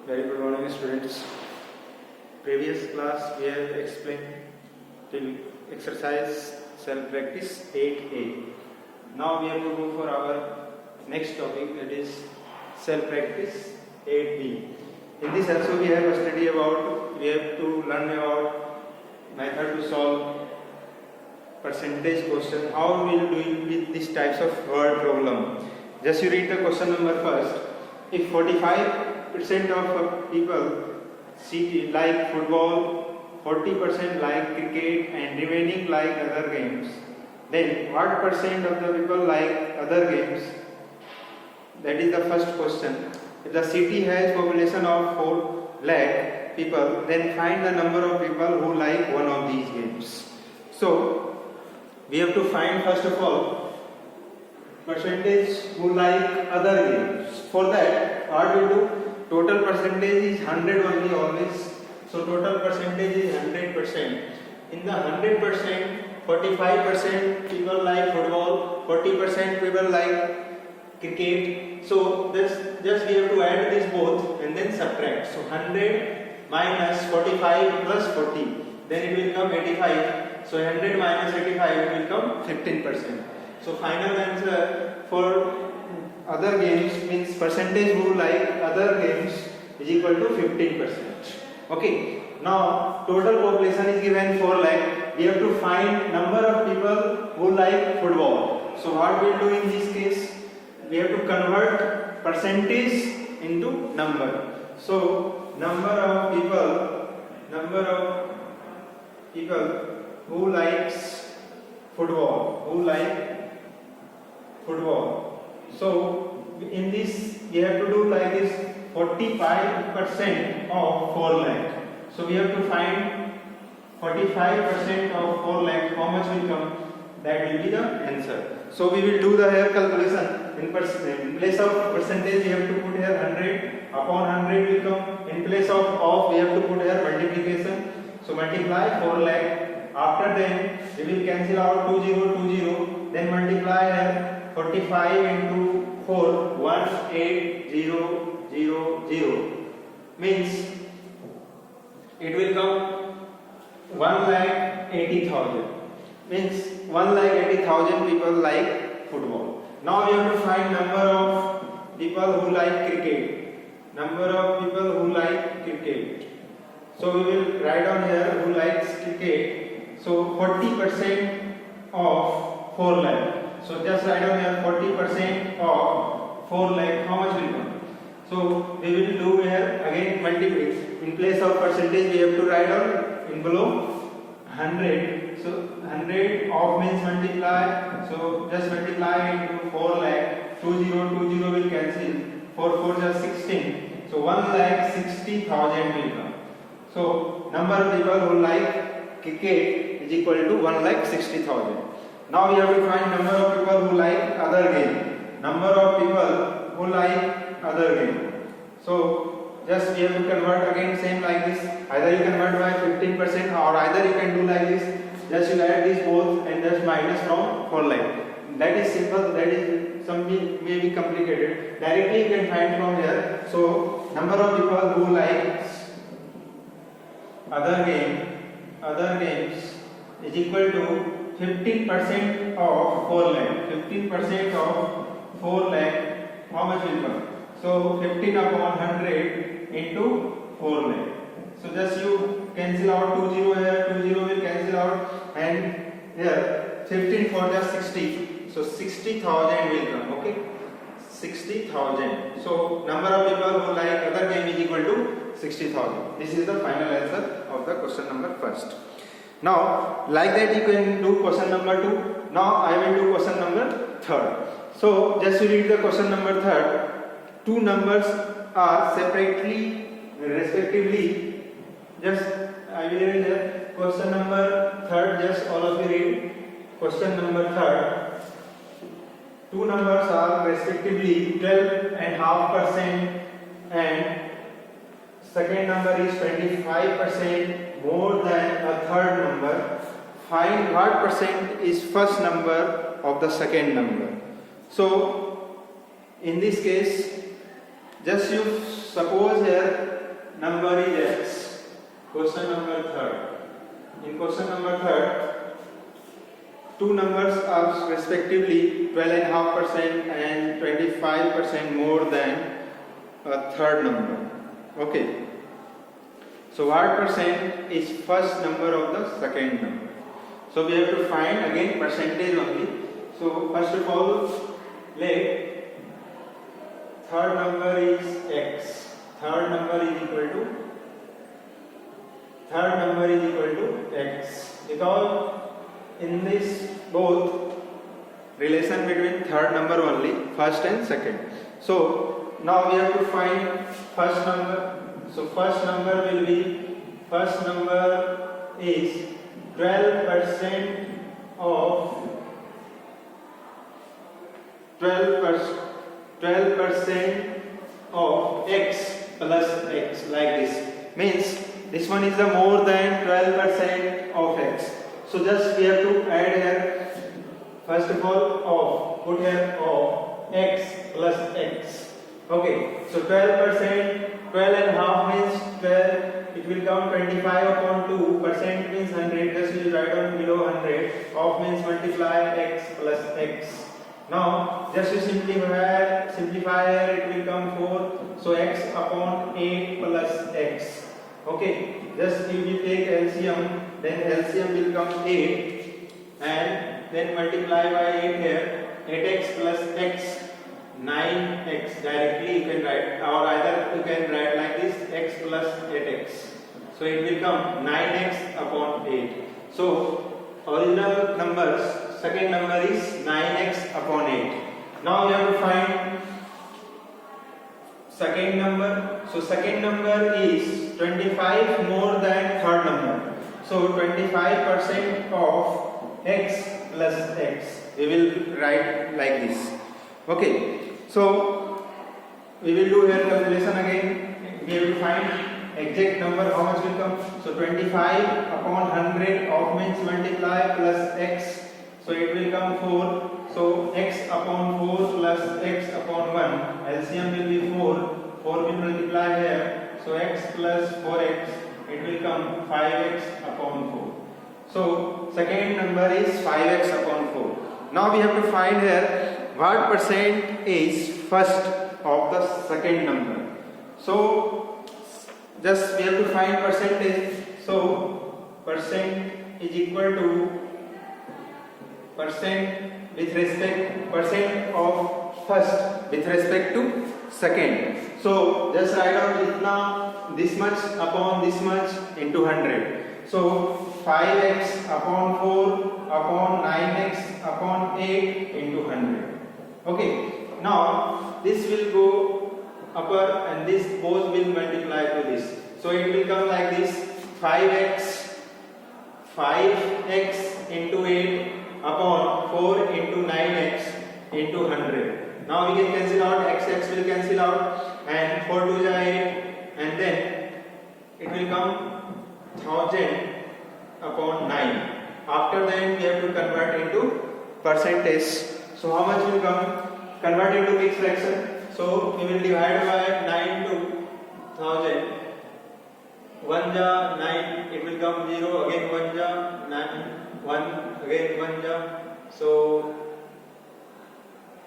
Very good morning, students. Previous class we have explained till exercise self practice 8a. Now we have to go for our next topic, that is self practice 8b. In this also we have a study about, we have to learn about method to solve percentage question. How we will do with these types of word problem. Just you read the question number first. If 45% of people like football, 40% like cricket and remaining like other games, then what percent of the people like other games? That is the first question. If the city has population of 4 lakh people, then find the number of people who like one of these games. So we have to find first of all percentage who like other games. For that, what we do? Total percentage is 100 only always. So total percentage is 100%. In the 100%, 45% people like football, 40% people like cricket. So just we have to add these both and then subtract. So 100 minus 45 plus 40, then it will come 85. So 100 minus 85 it will come 15%. So final answer for other games means percentage who like other games is equal to 15%. Okay. Now total population is given 4 lakh. We have to find number of people who like football. So what we will do in this case? We have to convert percentage into number. So number of people who likes football, So in this we have to do like this, 45% of 4 lakh. So we have to find 45% of 4 lakh. How much will come? That will be the answer. So we will do the here calculation. In place of percentage we have to put here 100 upon 100 will come. In place of we have to put here multiplication. So multiply 4 lakh. After then we will cancel out 20. Then multiply here 45 into 4, 18000, means it will come 1,80,000, means 1,80,000 people like football. Now we have to find number of people who like cricket. So we will write down here who likes cricket. So 40% of 4 lakh. So just write down here 40% of 4 lakh. How much will come? So we will do here again multiply. In place of percentage we have to write down in below 100. So 100 of means multiply. So just multiply into 4 lakh. 20 will cancel. 4 just 16. So 1,60,000 will come. So number of people who like cricket is equal to 1,60,000. Now we have to find number of people who like other game. So just we have to convert again same like this. Either you convert by 15% or either you can do like this. Just you add these both and just minus from 4 lakh. That is simple. That is some may be complicated. Directly you can find from here. So number of people who like other games is equal to 15% of 4 lakh. 15% of 4 lakh, how much will come? So 15 upon 100 into 4 lakh. So just you cancel out 20 here, 20 will cancel out, and here 15 for just 60. So 60,000 will come. Okay, 60,000. So number of people who like other game is equal to 60,000. This is the final answer of the question number first. Now, like that you can do question number 2. Now I will do question number 3rd. So just you read the question number 3rd. Two numbers are respectively. Just I will read the question number 3rd. Just all of you read question number 3rd. Two numbers are respectively 12.5% and second number is 25% more than a third number. Find what percent is first number of the second number. So in this case, just you suppose here question number third. In question number third, two numbers are respectively 12.5% and 25% more than a third number. Okay. So what percent is first number of the second number? So we have to find again percentage only. So first of all, let third number is x. Third number is equal to x, because in this both relation between third number only, first and second. So now we have to find first number. So first number is 12% of 12% of x plus x, like this. Means this one is the more than 12% of x. So just we have to add here, first of all, of, put here of x plus x. Okay, so 12%, 12 and half means 12, it will come 25 upon 2, percent means 100, just you write down below 100, of means multiply x plus x. Now, just to simplify here, it will come 4, so x upon 8 plus x. Okay, just you will take LCM, then LCM will come 8, and then multiply by 8 here, 8x plus x, 9x, directly you can write, or either you can write like this, x plus 8x. So it will come 9x upon 8. So original numbers, second number is 9x upon 8. Now we have to find second number. So second number is 25 more than third number. So 25% of x plus x. We will write like this. Okay. So we will do here calculation again. We will find exact number, how much will come. So 25 upon 100 of means multiply plus x. So it will come 4. So x upon 4 plus x upon 1. LCM will be 4. 4 will multiply here. So x plus 4x. It will come 5x upon 4. So second number is 5x upon 4. Now we have to find here what percent is first of the second number. So just we have to find percentage. So percent is equal to percent of first with respect to second. So just write down this much upon this much into 100. So 5x upon 4 upon 9x upon 8 into 100. Okay. Now this will go upper and this both will multiply to this. So it will come like this, 5x into 8 upon 4 into 9x into 100. Now we can cancel out, x will cancel out, and 4 to the 8, and then it will come 1000 upon 9. After that we have to convert into percentage. So how much will come? Convert into mixed fraction. So we will divide by 9 to 1000. 1 ja 9, it will come 0, again 1 ja 9, 1, again 1 ja, so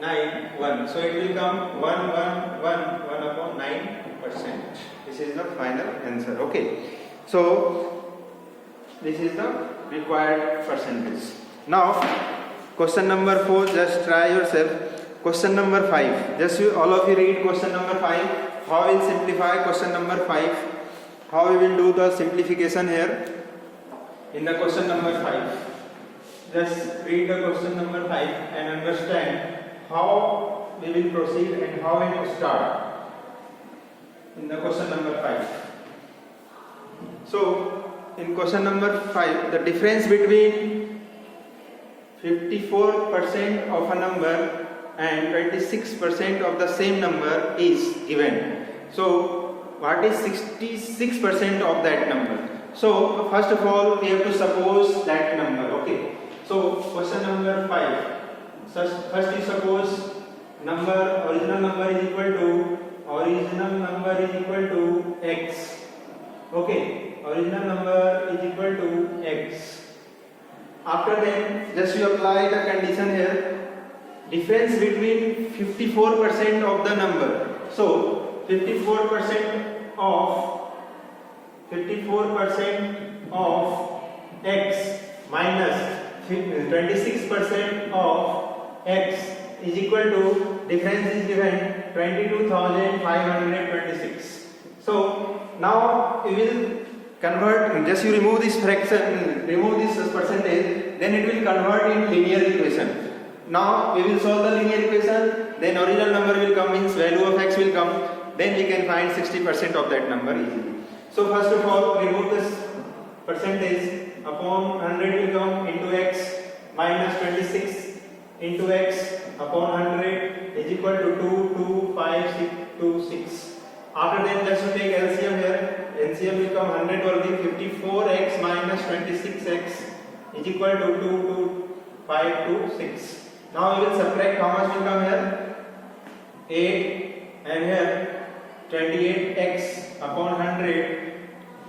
9, 1. So it will come 1 upon 9%. This is the final answer. Okay. So this is the required percentage. Now question number 4, just try yourself. Question number 5. Just all of you read question number 5. How we will simplify question number 5. How we will do the simplification here in the question number 5. Just read the question number 5 and understand how we will proceed and how we will start in the question number 5. So in question number 5, the difference between 54% of a number and 26% of the same number is given. So what is 66% of that number? So first of all we have to suppose that number. Okay. So question number 5. First you suppose original number is equal to x. Okay. original number is equal to x. After then, just you apply the condition here, difference between 54% of the number. So 54% of x minus 26% of x is equal to, difference is given 22,526. So now we will convert, just you remove this fraction, remove this percentage, then it will convert in linear equation. Now we will solve the linear equation, then original number will come, means value of x will come, then we can find 60% of that number easily. So first of all, remove this percentage, upon 100 will come into x, minus 26 into x upon 100 is equal to 22526. After that, just to take LCM here, LCM will come 100 only, 54x minus 26x is equal to 22526. Now we will subtract, how much will come here? 8 and here 28x upon 100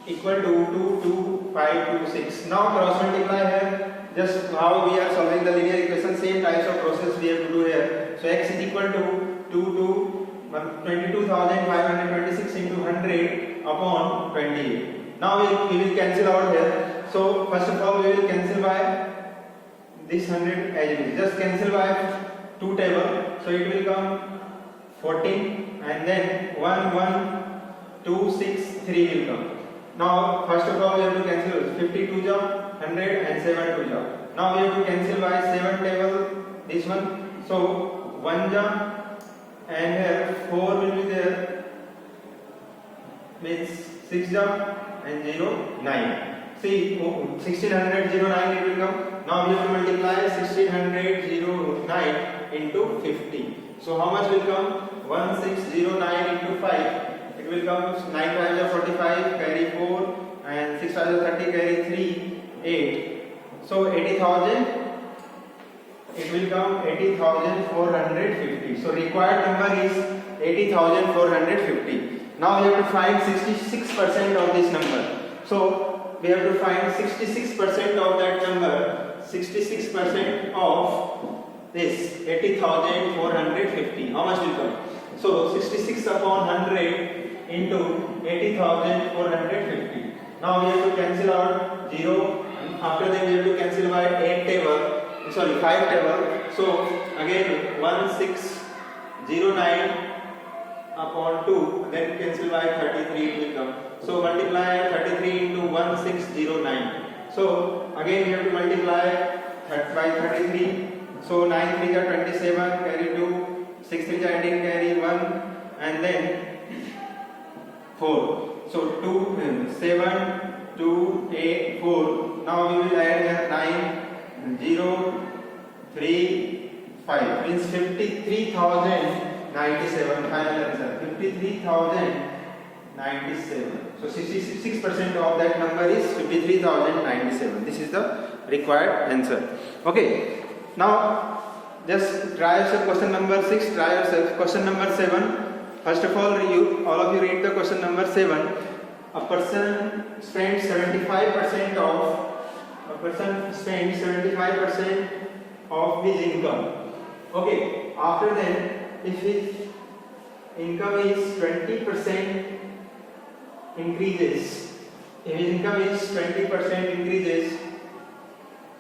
equal to 22526. Now cross multiply here, just how we are solving the linear equation, same types of process we have to do here. So x is equal to 22,526 into 100 upon 28. Now we will cancel out here. So first of all, we will cancel by this 100 as it is. Just cancel by 2 table. So it will come 14 and then 1, 1, 2, 6, 3 will come. Now first of all we have to cancel 52 job, 100 and 7 2 job. Now we have to cancel by 7 table this one. So 1 job and here 4 will be there, means 6 job and 0, 9. See, 1600 09 it will come. Now we have to multiply 1600 09 into 50. So how much will come? 1609 into 5. It will come 9 5 are 45, carry 4 and 6 5 are 30, carry 3, 8. So 80,000, it will come 80,450. So required number is 80,450. Now we have to find 66% of this number. So we have to find 66% of that number, 66% of this 80,450. How much will come? So 66 upon 100 into 80,450. Now we have to cancel out 0. After that we have to cancel by 5 table. So again 1609 upon 2, then cancel by 33 it will come. So multiply 33 into 1609. So again we have to multiply by 33. So 9 3 are 27, carry 2, 6 3 are 18, carry 1 and then 4. So 2 7 2 8 4. Now we will add here 9 0 3 5, means 53,097. Final answer 53,097. So 66% of that number is 53,097. This is the required answer. Okay. Now just try yourself question number 6. Try yourself question number 7. First of all, all of you read the question number 7. A person spends 75% of his income. Okay. After then, if his income is 20% increases,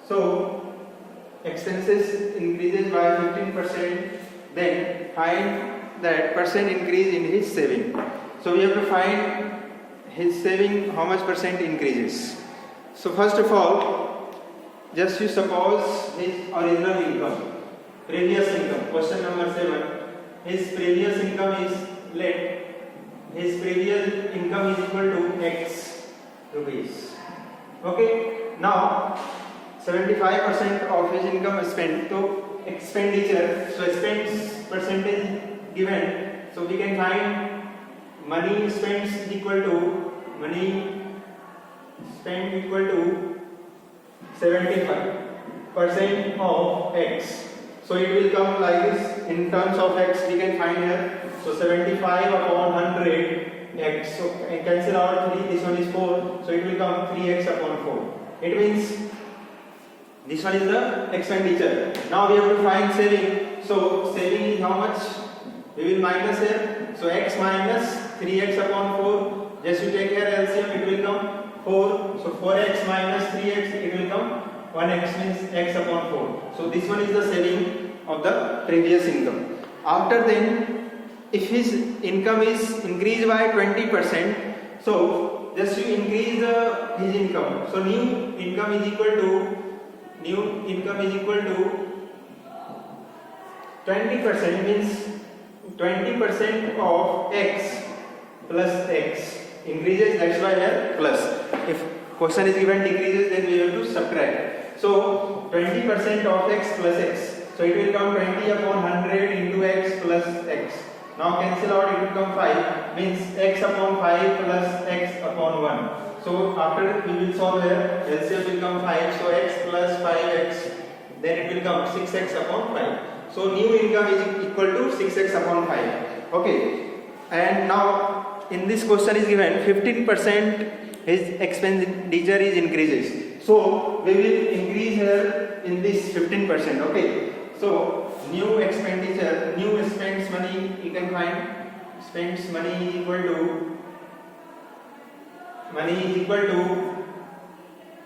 so expenses increases by 15%, then find that percent increase in his saving. So we have to find his saving, how much percent increases. So first of all, just you suppose his original income, previous income, question number 7, his previous income is, his previous income is equal to X rupees. Okay, now 75% of his income is spent to expenditure. So expense percentage given. So we can find money spent is equal to 75% of X. So it will come like this. In terms of X we can find here. So 75 upon 100 x. So cancel out 3, this one is 4, so it will come 3x upon 4. It means this one is the expenditure. Now we have to find saving. So saving is how much? We will minus here. So x minus 3x upon 4. Just you take here LCM, it will come 4. So 4x minus 3x, it will come 1x, means x upon 4. So this one is the saving of the previous income. After then, if his income is increased by 20%, so just you increase his income. So new income is equal to 20%, means 20% of x plus x increases, that's why here plus. If question is given decreases, then we have to subtract. So 20% of x plus x, so it will come 20 upon 100 into x plus x. Now cancel out, it will come 5, means x upon 5 plus x upon 1. So after we will solve here, LCM will come 5, so x plus 5x, then it will come 6x upon 5. So new income is equal to 6x upon 5. Okay, and now in this question is given 15% his expenditure is increases. So we will increase here in this 15%. Okay, so new expenditure, new spends money, you can find spends money is equal to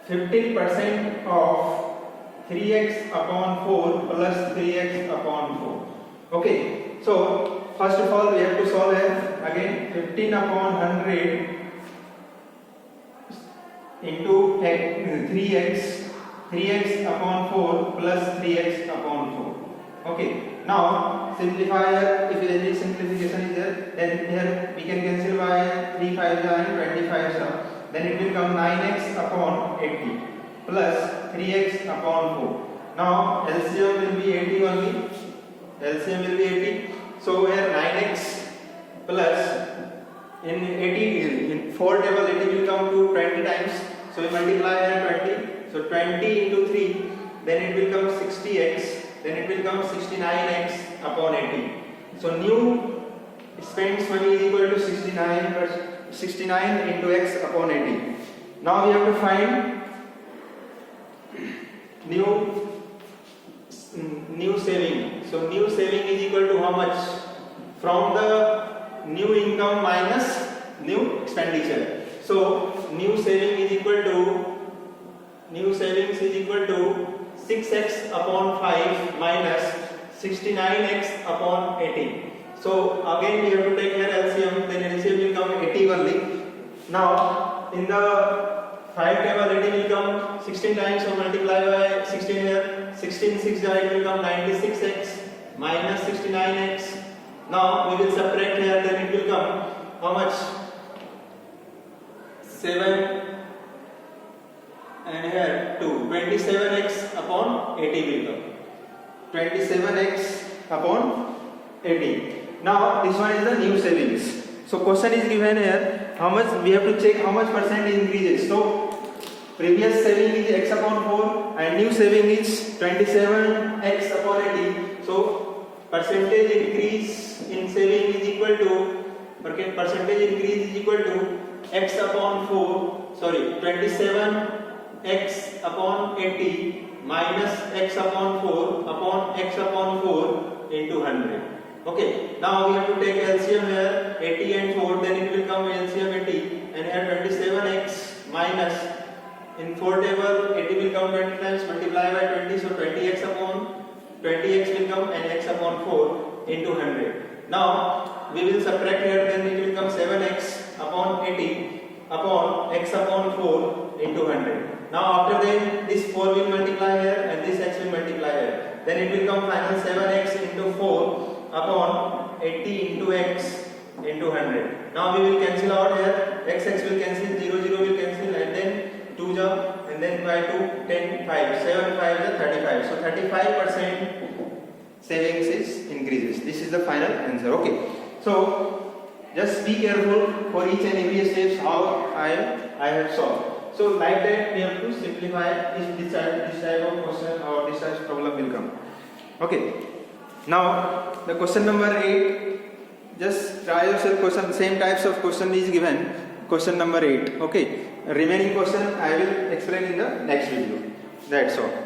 15% of 3x upon 4 plus 3x upon 4. Okay, so first of all we have to solve here. Again 15 upon 100 into 3x upon 4 plus 3x upon 4. Okay, now simplify here. If any simplification is there, then here we can cancel by 3 5s and 25s. Then it will come 9x upon 80 plus 3x upon 4. Now LCM will be 80 only. LCM will be 80. So here 9x plus in 80 in 4 table it will come to 20 times. So we multiply here 20. So 20 into 3, then it will come 60x. Then it will come 69x upon 80. So new spends money is equal to 69 into x upon 80. Now we have to find new saving. So new saving is equal to how much? From the new income minus new expenditure. So new saving is equal to 6x upon 5 minus 69x upon 80. So again we have to take here LCM, then LCM will come 80 only. Now in the 5 table 80 will come 16 times, so multiply by 16 here, 16 6 it will come 96x minus 69x. Now we will subtract here, then it will come how much? 7 and here 2, 27x upon 80 will come. 27x upon 80. Now this one is the new savings. So question is given here, how much we have to check how much percent increases. So previous saving is x upon 4 and new saving is 27x upon 80. So percentage increase in saving is equal to x upon 27x upon 80 minus x upon 4 upon x upon 4 into 100. Okay, now we have to take LCM here, 80 and 4, then it will come LCM 80, and here 27x minus, in 4 table 80 will come 20 times, multiply by 20, so 20x upon 20x will come and x upon 4 into 100. Now we will subtract here, then it will come 7x upon 80 upon x upon 4 into 100. Now after then this 4 will multiply here and this x will multiply here. Then it will come final 7x into 4 upon 80 into x into 100. Now we will cancel out here, x will cancel, 0 will cancel, and then 2 jump, and then by 2, 10, 5, 7, 5 is 35. So 35% savings is increases. This is the final answer. Okay. So just be careful for each and every steps how I have solved. So like that we have to simplify if this type of question or this type of problem will come. Okay. Now the question number 8, just try yourself question. Same types of question is given. Question number 8. Okay. Remaining question I will explain in the next video. That's all.